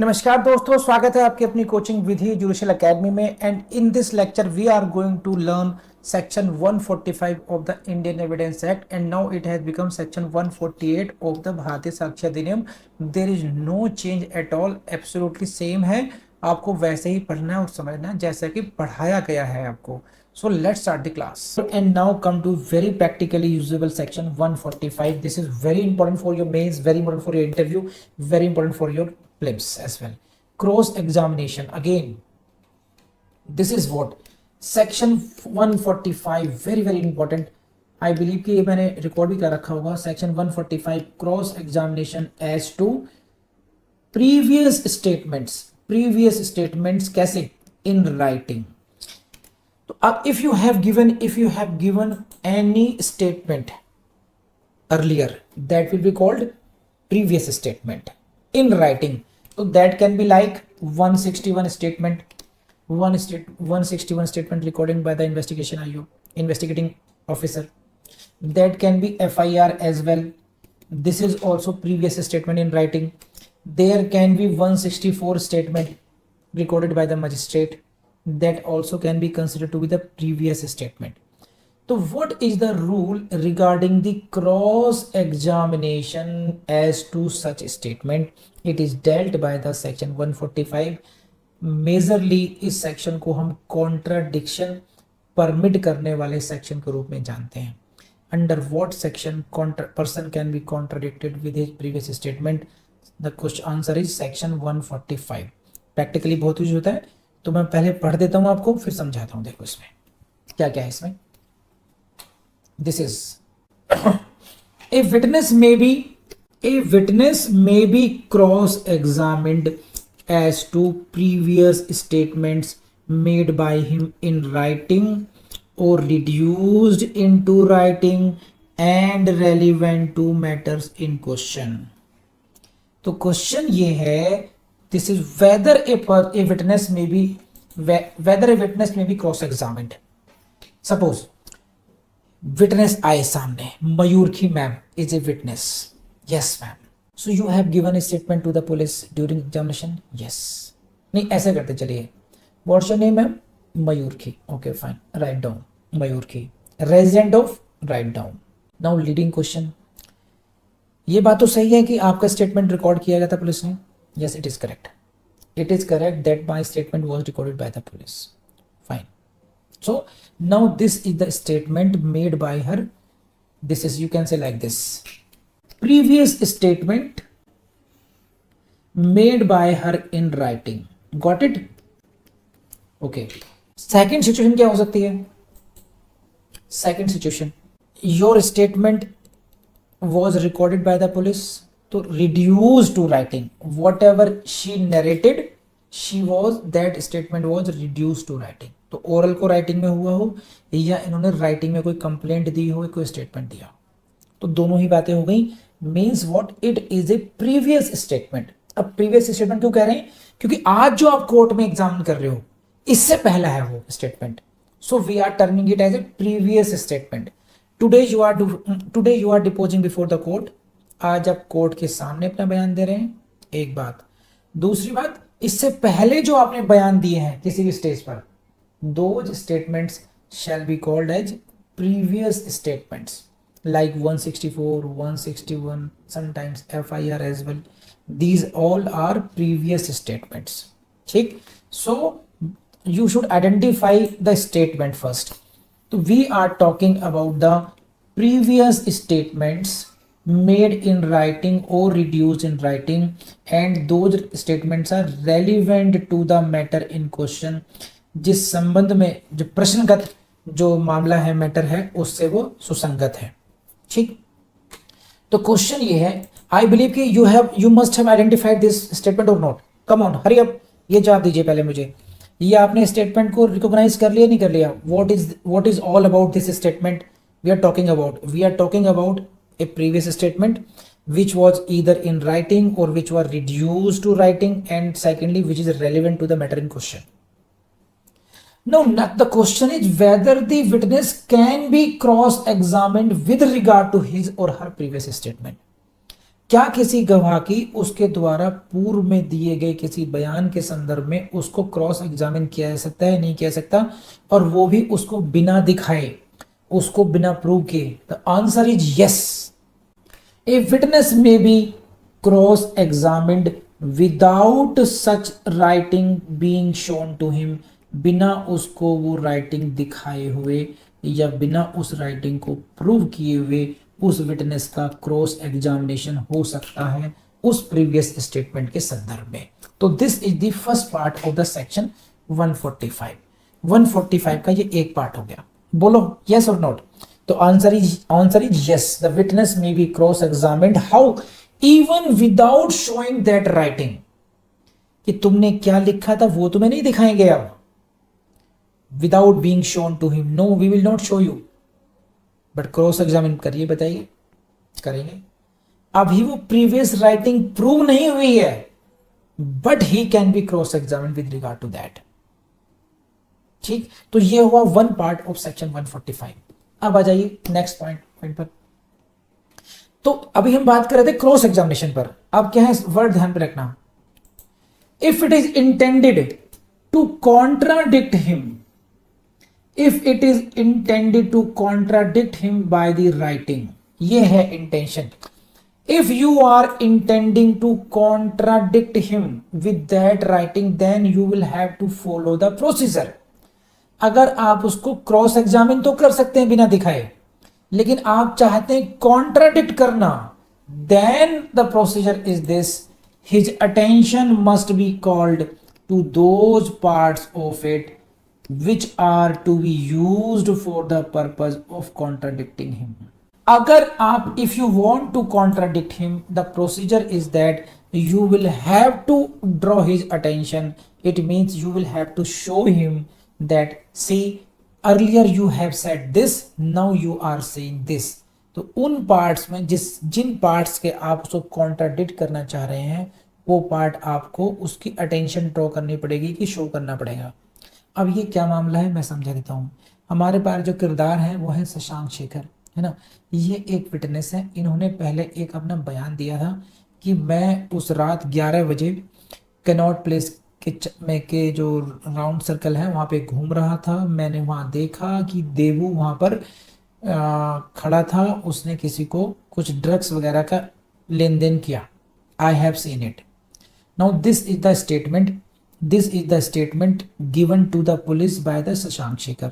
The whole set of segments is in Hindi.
नमस्कार दोस्तों, स्वागत है आपकी अपनी कोचिंग विधि जुडिशियल एकेडमी में। And in this lecture we are going to learn section 145 of the Indian evidence act and now it has become section 148 of the Bharatiya Sakshya Adhiniyam. There is no change at all, absolutely same है। आपको वैसे ही पढ़ना है और समझना है जैसा कि पढ़ाया गया है आपको। So let's start the class. And now come to very practically usable section 145. This is very important for your mains, very important for your interview, very important for your prelims as well. Cross examination. Again, this is what section 145 very important. I believe कि ये मैंने रिकॉर्ड भी कर रखा होगा। section 145 cross examination as to previous statements कैसे in writing. तो अब if you have given any statement earlier, that will be called previous statement in writing. So that can be like 161 statement, 161 statement recorded by the investigating officer. That can be FIR as well. This is also previous statement in writing. There can be 164 statement recorded by the magistrate. That also can be considered to be the previous statement. So what is the rule regarding the cross examination as to such statement? It is dealt by the section 145. Majorly इस सेक्शन को हम कॉन्ट्राडिक्शन परमिट करने वाले सेक्शन के रूप में जानते हैं। Under what section person can be contradicted with his previous statement? The question answer is section 145। Practically बहुत यूज होता है, तो मैं पहले पढ़ देता हूं आपको, फिर समझाता हूं। देखो इसमें क्या क्या है। इसमें this is a witness may be cross examined as to previous statements made by him in writing और reduced into writing and relevant to matters in question. तो क्वेश्चन ये है, this is whether a witness may be cross-examined. Suppose witness आए सामने, मयूरखी ma'am is a witness. Yes ma'am. So you have given a statement to the police during examination. Yes. नहीं, ऐसे करते चलिए। What's your name ma'am? मयूरखी. Okay fine. Write down मयूरखी. Resident of, write down. Now leading question. ये बात तो सही है कि आपका स्टेटमेंट रिकॉर्ड किया गया था पुलिस ने। Yes, it is correct. It is correct that my statement was recorded by the police. Fine. So now this is the statement made by her. This is, you can say like this. Previous statement made by her in writing. Got it? Okay. Second situation क्या हो सकती है? Second situation. Your statement was recorded by the police. तो reduced to writing, whatever she narrated, that statement was reduced to writing. तो oral को writing में हुआ हो या इन्होंने writing में कोई complaint दी हो, कोई statement दिया, तो दोनों ही बातें हो गई। means what, it is a previous statement. अब previous statement क्यों कह रहे हैं? क्योंकि आज जो आप कोर्ट में एग्जामिन कर रहे हो इससे पहला है वो statement. so we are terming it as a previous statement. today you are deposing before the court. आज आप कोर्ट के सामने अपना बयान दे रहे हैं, एक बात। दूसरी बात, इससे पहले जो आपने बयान दिए हैं किसी भी स्टेज पर, those statements shall be called as previous statements, like 164, 161, sometimes FIR as well. These all are previous statements. ठीक, so you should identify the statement first. तो we are talking about the previous statements made in writing or reduced in writing, and those statements are relevant to the matter in question. जिस संबंध में जो प्रश्नगत जो मामला है, मैटर है, उससे वो सुसंगत है। ठीक, तो क्वेश्चन ये है, आई बिलीव कि you must have identified this statement और not. Come on, hurry up, ये जवाब दीजिए पहले मुझे। ये आपने स्टेटमेंट को रिकॉग्नाइज कर लिया, नहीं कर लिया? What is all about this statement we are talking about a previous statement which was either in writing or which was reduced to writing, and secondly which is relevant to the matter in question. Now the question is whether the witness can be cross examined with regard to his or her previous statement. क्या किसी गवाह की उसके द्वारा पूर्व में दिए गए किसी बयान के संदर्भ में उसको क्रॉस एग्जामिन किया जा सकता है? नहीं किया सकता, और वो भी उसको बिना दिखाए, उसको बिना प्रूव किए? The answer is yes. A witness may be cross examined without such writing being shown to him, बिना उसको वो राइटिंग दिखाए हुए या बिना उस राइटिंग को प्रूव किए हुए उस विटनेस का क्रॉस एग्जामिनेशन हो सकता है उस प्रीवियस स्टेटमेंट के संदर्भ में। तो this is the first part of the section 145। 145 का ये एक पार्ट हो गया। बोलो यस और नोट। तो answer is yes, the witness may be cross examined, how? Even without showing that writing, कि तुमने क्या लिखा था वो तुम्हें नहीं दिखाएंगे अब। Without being shown to him, no we will not show you, but cross examine करिए, बताइए करेंगे। अभी वो प्रीवियस राइटिंग प्रूव नहीं हुई है, but he can be cross examine with regard to that. ठीक, तो ये हुआ वन पार्ट ऑफ सेक्शन 145। अब आ जाइए नेक्स्ट पॉइंट पर। तो अभी हम बात कर रहे थे क्रॉस एग्जामिनेशन पर, अब क्या है वर्ड ध्यान पे रखना। If it is intended to contradict him, if it is intended to contradict him by the writing, ये है intention। if you are intending to contradict him with that writing, then you will have to follow the procedure। अगर आप उसको क्रॉस एग्जामिन तो कर सकते हैं बिना दिखाए, लेकिन आप चाहते हैं कॉन्ट्राडिक्ट करना, then the procedure is this: his attention must be called to those parts of it which are to be used for the purpose of contradicting him। अगर आप if you want to contradict him, the procedure is that you will have to draw his attention। it means you will have to show him that see earlier you have said this, now you are saying this। तो उन पार्ट्स में जिन पार्ट्स के आप उसको कॉन्ट्राडिक्ट करना चाह रहे हैं, वो पार्ट आपको उसकी अटेंशन ड्रॉ करनी पड़ेगी कि शो करना पड़ेगा। अब ये क्या मामला है मैं समझा देता हूँ। हमारे पास जो किरदार है वो है शशांक शेखर, है ना। ये एक विटनेस है, इन्होंने पहले एक अपना बयान दिया था कि मैं उस रात 11 बजे कैनॉट प्लेस में के जो राउंड सर्कल है वहाँ पे घूम रहा था। मैंने वहाँ देखा कि देवू वहाँ पर खड़ा था, उसने किसी को कुछ ड्रग्स वगैरह का लेन देन किया। I have seen it. Now this is the statement, this is the statement given to the police by the Shashank Shekhar।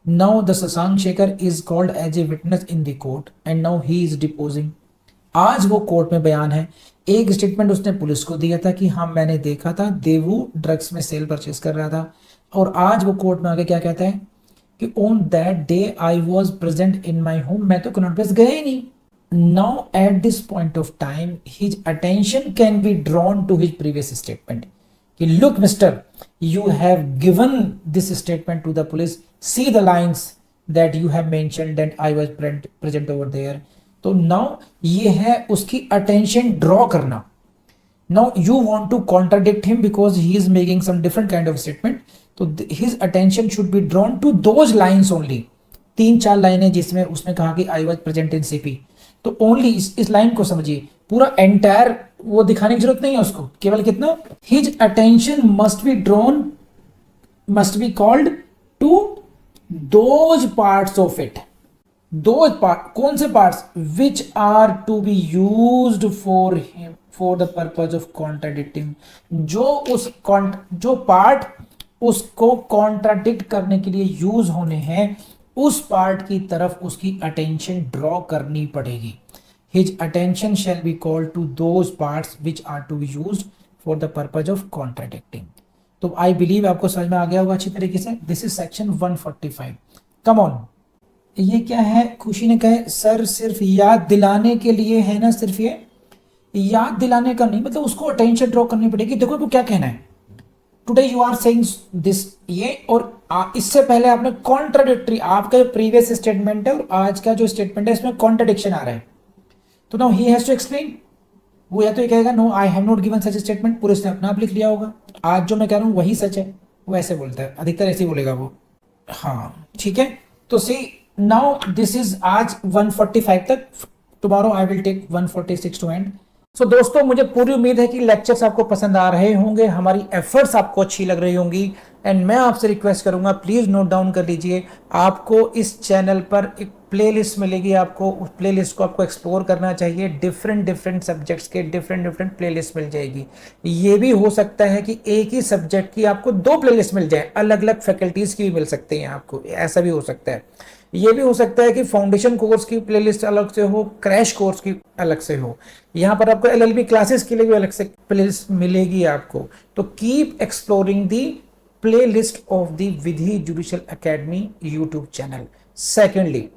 now the Shashank Shekhar is called as a witness in the court and now he is deposing। आज वो कोर्ट में बयान है। एक स्टेटमेंट उसने पुलिस को दिया था कि हाँ मैंने देखा था देवू ड्रग्स में सेल परचेस कर रहा था, और आज वो कोर्ट में आगे क्या कहता है कि on that day I was present in my home, मैं तो कैनॉट प्लेस गया ही नहीं। now at this point of time his attention can be drawn to his previous statement कि look mister, you have given this statement to the police, see the lines that you have mentioned that I was present over there। तो now ये है उसकी attention draw करना। now you want to contradict him because he is making some different kind of statement, तो his attention should be drawn to those lines only। 3-4 लाइनें जिसमें उसने कहा कि I was present in CP, तो ओनली इस लाइन को समझिए, पूरा एंटायर वो दिखाने की जरूरत नहीं है उसको, केवल कितना his attention must be drawn, must be called to those parts of it. Those part, कौन से parts? Which are to be used for him for the purpose of contradicting, जो पार्ट उसको कॉन्ट्राडिक्ट करने के लिए यूज होने हैं, उस पार्ट की तरफ उसकी अटेंशन ड्रॉ करनी पड़ेगी। His attention shall be called to those parts which are to be used for the purpose of contradicting। तो आई बिलीव आपको समझ में आ गया होगा अच्छी तरीके से। This is section 145। Come on, ये क्या है? खुशी ने कहा सर सिर्फ याद दिलाने के लिए है ना, सिर्फ ये याद दिलाने का नहीं, मतलब उसको अटेंशन ड्रॉ करनी पड़ेगी। देखो वो क्या कहना है, today you are saying this, ये और इससे पहले आपने कॉन्ट्राडिक्टरी, आपका प्रीवियस स्टेटमेंट है और आज का जो स्टेटमेंट है इसमें कॉन्ट्राडिक्शन आ रहा है, तो now he has to explain. वो या तो ये कहेगा no I have not given such statement, police ने अपना आप लिख लिया होगा, आज जो मैं कह रहा हूँ वही सच है, वो ऐसे बोलता है, अधिकतर ऐसे ही बोलेगा वो। हाँ ठीक है, तो सी नाउ दिस इज आज 145 तक tomorrow I will take 146 to end. So दोस्तों, मुझे पूरी उम्मीद है कि लेक्चर्स आपको पसंद आ रहे होंगे, हमारी एफर्ट्स आपको अच्छी लग रही होंगी। एंड मैं आपसे रिक्वेस्ट करूंगा, प्लीज नोट डाउन कर लीजिए, आपको इस चैनल पर एक प्लेलिस्ट मिलेगी, आपको उस प्लेलिस्ट को आपको एक्सप्लोर करना चाहिए। डिफरेंट डिफरेंट सब्जेक्ट्स के डिफरेंट डिफरेंट प्लेलिस्ट मिल जाएगी। ये भी हो सकता है कि एक ही सब्जेक्ट की आपको दो प्लेलिस्ट मिल जाए, अलग अलग फैकल्टीज की भी मिल सकती हैं आपको, ऐसा भी हो सकता है। ये भी हो सकता है कि फाउंडेशन कोर्स की प्लेलिस्ट अलग से हो, क्रैश कोर्स की अलग से हो। यहाँ पर आपको एलएलबी क्लासेस के लिए भी अलग से प्लेलिस्ट मिलेगी आपको। तो keep exploring the playlist of the Vidhi judicial academy YouTube channel. Secondly,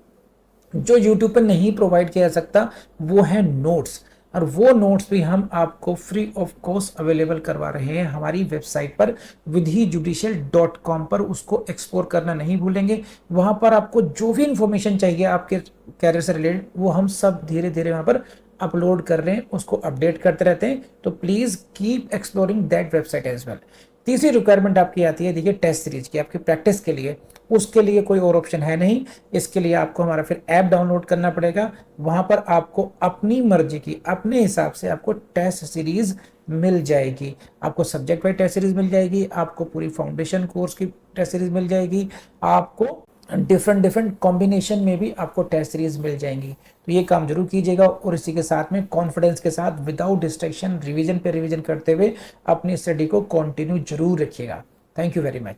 जो YouTube पर नहीं प्रोवाइड किया जा सकता वो है नोट्स, और वो नोट्स भी हम आपको फ्री ऑफ कॉस्ट अवेलेबल करवा रहे हैं हमारी वेबसाइट पर vidhijudicial.com पर। उसको एक्सप्लोर करना नहीं भूलेंगे। वहां पर आपको जो भी इंफॉर्मेशन चाहिए आपके कैरियर से रिलेटेड, वो हम सब धीरे धीरे वहां पर अपलोड कर रहे हैं, उसको अपडेट करते रहते हैं। तो please keep exploring that website as well. तीसरी रिक्वायरमेंट आपकी आती है, देखिए, टेस्ट सीरीज की, आपकी प्रैक्टिस के लिए। उसके लिए कोई और ऑप्शन है नहीं, इसके लिए आपको हमारा फिर ऐप डाउनलोड करना पड़ेगा। वहां पर आपको अपनी मर्जी की, अपने हिसाब से आपको टेस्ट सीरीज मिल जाएगी। आपको सब्जेक्ट वाइज टेस्ट सीरीज मिल जाएगी, आपको पूरी फाउंडेशन कोर्स की टेस्ट सीरीज मिल जाएगी, आपको डिफरेंट डिफरेंट कॉम्बिनेशन में भी आपको टेस्ट सीरीज मिल जाएंगी। तो ये काम जरूर कीजिएगा, और इसी के साथ में कॉन्फिडेंस के साथ, विदाउट डिस्ट्रैक्शन, रिवीजन पे रिवीजन करते हुए अपनी स्टडी को कंटिन्यू जरूर रखिएगा। Thank you very much.